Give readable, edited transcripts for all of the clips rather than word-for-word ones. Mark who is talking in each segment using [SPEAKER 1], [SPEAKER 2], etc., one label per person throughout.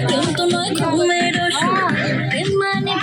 [SPEAKER 1] কিন্তু নয় ঘুমের মানে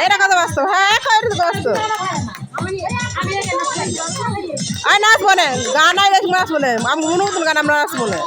[SPEAKER 2] এটা কত বাস্তব হ্যাঁ বাস্তব আর নাচবো না গান আই নাচবো না আমি মনে মতন গান আমরা নাচবো না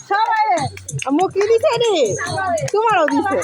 [SPEAKER 2] সবাই মুখি দিছে রে তোমারও দিছে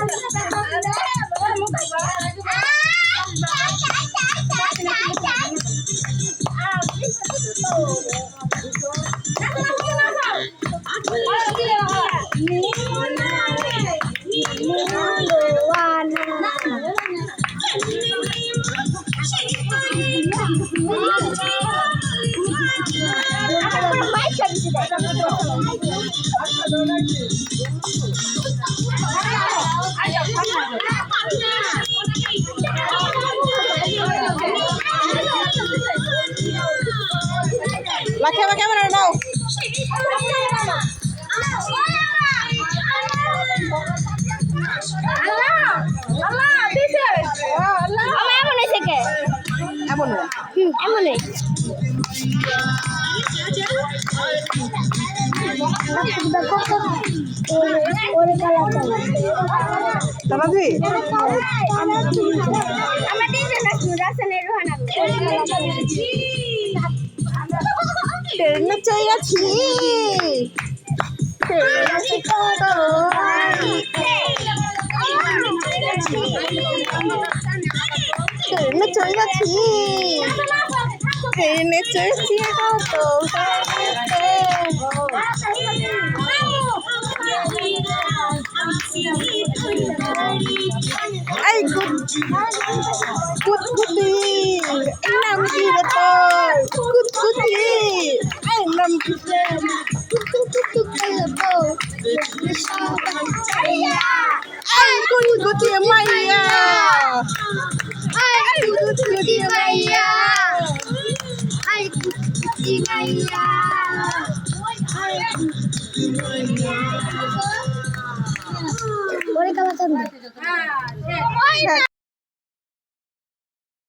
[SPEAKER 2] La cámara no. Ay, Kutkuti, enam kita, Kutkuti, enam kita, ay, Kutkuti Maya, ay, Kutkuti Maya, ay, Kutkuti Maya, ay, Kutkuti Maya.
[SPEAKER 1] পরীক্ষা বাঁচান
[SPEAKER 2] হ্যাঁ।